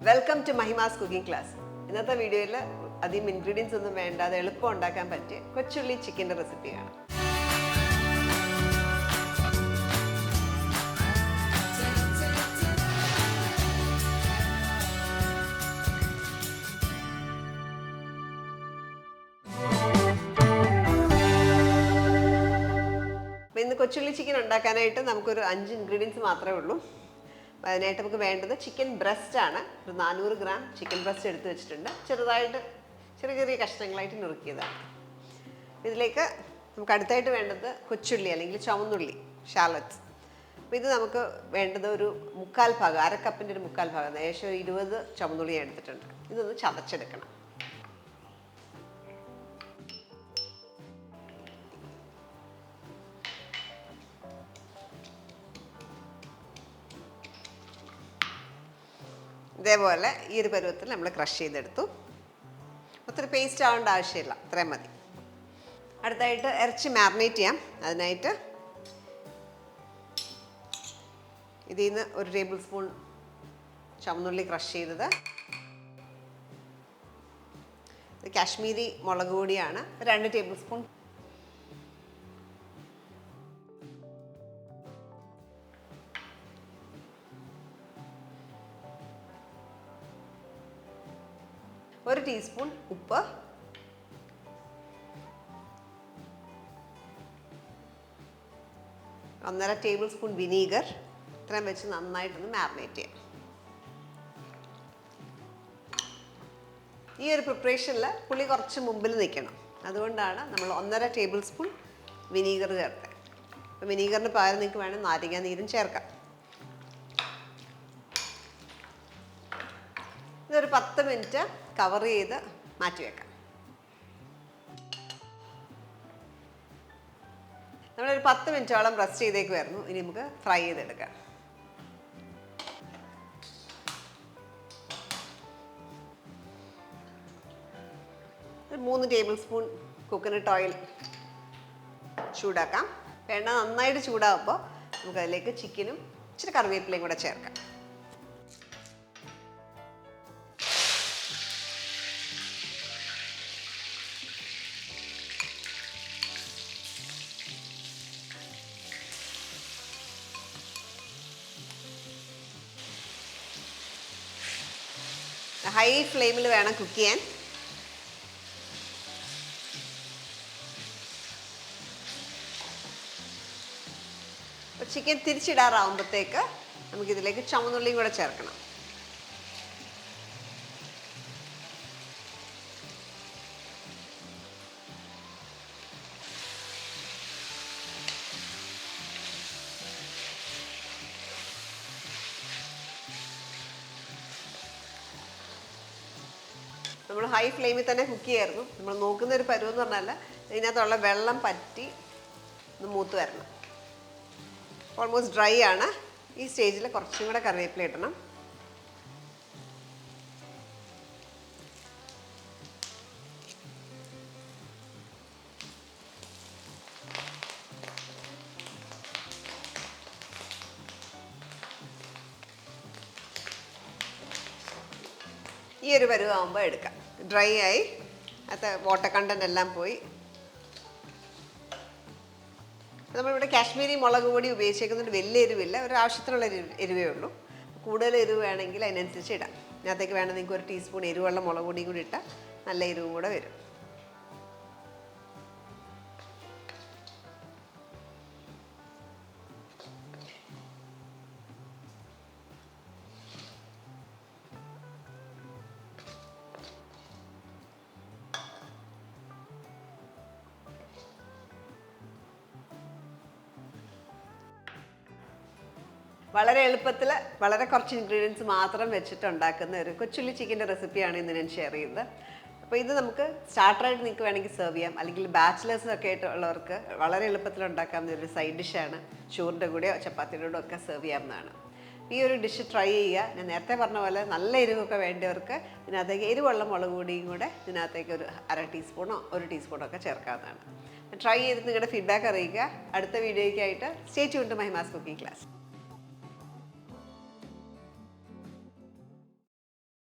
Welcome to Mahima's cooking class. ഇന്നത്തെ വീഡിയോയിൽ അധികം ഇൻഗ്രീഡിയൻസ് ഒന്നും വേണ്ടാതെ എളുപ്പം ഉണ്ടാക്കാൻ പറ്റിയ കൊച്ചുള്ളി ചിക്കൻ്റെ റെസിപ്പിയാണ്. അപ്പോൾ ഇന്ന് കൊച്ചുള്ളി ചിക്കൻ ഉണ്ടാക്കാനായിട്ട് നമുക്കൊരു 5 ഇൻഗ്രീഡിയൻസ് മാത്രമേ ഉള്ളൂ. അതിനായിട്ട് നമുക്ക് വേണ്ടത് ചിക്കൻ ബ്രസ്റ്റ് ആണ്. ഒരു 400 ഗ്രാം ചിക്കൻ ബ്രസ്റ്റ് എടുത്ത് വെച്ചിട്ടുണ്ട്. ചെറുതായിട്ട് ചെറിയ ചെറിയ കഷ്ണങ്ങളായിട്ട് നുറുക്കിയതാണ്. ഇതിലേക്ക് നമുക്ക് അടുത്തായിട്ട് വേണ്ടത് കൊച്ചുള്ളി അല്ലെങ്കിൽ ചുവന്നുള്ളി, ഷാലറ്റ്സ്. അപ്പോൾ ഇത് നമുക്ക് വേണ്ടത് ഒരു 1/4 ഭാഗം, അരക്കപ്പിൻ്റെ ഒരു 1/4 ഭാഗം, ഏകദേശം 20 ചുവന്നുള്ളി എടുത്തിട്ടുണ്ട്. ഇതൊന്ന് ചതച്ചെടുക്കണം. ഇതേപോലെ ഈ ഒരു പരുവത്തിൽ നമ്മൾ ക്രഷ് ചെയ്തെടുത്തു. ഒത്തിരി പേസ്റ്റ് ആവേണ്ട ആവശ്യമില്ല, അത്രയും മതി. അടുത്തായിട്ട് ഇറച്ചി മാരിനേറ്റ് ചെയ്യാം. അതിനായിട്ട് ഇതിൽ നിന്ന് 1 ടേബിൾ സ്പൂൺ ചുവന്നുള്ളി ക്രഷ് ചെയ്തത്, ഇത് കാശ്മീരി മുളക് പൊടിയാണ്, 2 ടേബിൾ സ്പൂൺ. ഒരു ടീസ്പൂൺ ഉപ്പ്, 1.5 ടേബിൾ സ്പൂൺ വിനീഗർ. ഇത്രയും വെച്ച് നന്നായിട്ടൊന്ന് മാരിനേറ്റ് ചെയ്യാം. ഈ ഒരു പ്രിപ്പറേഷനിൽ പുളി കുറച്ച് മുമ്പിൽ നിൽക്കണം. അതുകൊണ്ടാണ് നമ്മൾ 1.5 ടേബിൾ സ്പൂൺ വിനീഗർ ചേർത്തത്. അപ്പോൾ വിനീഗറിന് പകരം നിങ്ങൾക്ക് വേണം നാരങ്ങ നീരും ചേർക്കാം. ഇതൊരു 10 മിനിറ്റ് കവർ ചെയ്ത് മാറ്റി വെക്കാം. നമ്മളൊരു 10 മിനിറ്റോളം റെസ്റ്റ് ചെയ്തേക്കുമായിരുന്നു. ഇനി നമുക്ക് ഫ്രൈ ചെയ്തെടുക്കാം. ഒരു 3 ടേബിൾ സ്പൂൺ കോക്കനട്ട് ഓയിൽ ചൂടാക്കാം. എണ്ണ നന്നായിട്ട് ചൂടാകുമ്പോൾ നമുക്കതിലേക്ക് ചിക്കനും ഇച്ചിരി കറിവേപ്പിലയും കൂടെ ചേർക്കാം. ഹൈ ഫ്ലെയിമിൽ വേണം കുക്ക് ചെയ്യാൻ. ചിക്കൻ തിരിച്ചിടാറാവുമ്പോഴത്തേക്ക് നമുക്കിതിലേക്ക് ചുവന്നുള്ളിയും കൂടെ ചേർക്കണം. നമ്മൾ ഹൈ ഫ്ലെയിമിൽ തന്നെ കുക്ക് ചെയ്യായിരുന്നു. നമ്മൾ നോക്കുന്ന ഒരു പരുവം എന്ന് പറഞ്ഞാൽ ഇതിനകത്തുള്ള വെള്ളം പറ്റി ഒന്ന് മൂത്ത് വരണം. ഓൾമോസ്റ്റ് ഡ്രൈ ആണ്. ഈ സ്റ്റേജിൽ കുറച്ചും കൂടെ കറിവേപ്പില ഇടണം. ഈ ഒരു പരുവാകുമ്പോൾ എടുക്കാം. ഡ്രൈ ആയി, അത് വാട്ടർ കണ്ടന്റ് എല്ലാം പോയി. നമ്മളിവിടെ കാശ്മീരി മുളക് പൊടി ഉപയോഗിച്ചേക്കുന്നതുകൊണ്ട് വലിയ എരിവില്ല, ഒരു ആവശ്യത്തിനുള്ള എരിവേ ഉള്ളൂ. കൂടുതൽ എരിവ് വേണമെങ്കിൽ അതിനനുസരിച്ച് ഇടാം. ഇതിനകത്തേക്ക് വേണമെങ്കിൽ നിങ്ങൾക്ക് 1 ടീസ്പൂൺ എരിവുള്ള മുളക് പൊടിയും കൂടി ഇട്ടാൽ നല്ല എരിവും കൂടെ വരും. വളരെ എളുപ്പത്തിൽ വളരെ കുറച്ച് ഇൻഗ്രീഡിയൻസ് മാത്രം വെച്ചിട്ട് ഉണ്ടാക്കുന്ന ഒരു കൊച്ചുള്ളി ചിക്കൻ്റെ റെസിപ്പിയാണ് ഇന്ന് ഞാൻ ഷെയർ ചെയ്യുന്നത്. അപ്പോൾ ഇത് നമുക്ക് സ്റ്റാർട്ടറായിട്ട് നിങ്ങൾക്ക് വേണമെങ്കിൽ സെർവ് ചെയ്യാം, അല്ലെങ്കിൽ ബാച്ചിലേഴ്സൊക്കെ ആയിട്ടുള്ളവർക്ക് വളരെ എളുപ്പത്തിൽ ഉണ്ടാക്കാവുന്ന ഒരു സൈഡ് ഡിഷാണ്. ചോറിൻ്റെ കൂടെയോ ചപ്പാത്തിയുടെ കൂടെയോ ഒക്കെ സെർവ് ചെയ്യാവുന്നതാണ്. ഈ ഒരു ഡിഷ് ട്രൈ ചെയ്യുക. ഞാൻ നേരത്തെ പറഞ്ഞ പോലെ നല്ല എരിവൊക്കെ വേണ്ടവർക്ക് ഇതിനകത്തേക്ക് എരിവുള്ള മുളക് പൊടിയും കൂടെ ഇതിനകത്തേക്ക് ഒരു 1/2 ടീസ്പൂണോ 1 ടീസ്പൂണോ ഒക്കെ ചേർക്കാവുന്നതാണ്. ട്രൈ ചെയ്ത് നിങ്ങളുടെ ഫീഡ്ബാക്ക് അറിയിക്കുക. അടുത്ത വീഡിയോയ്ക്കായിട്ട് stay tuned to Mahima's cooking class.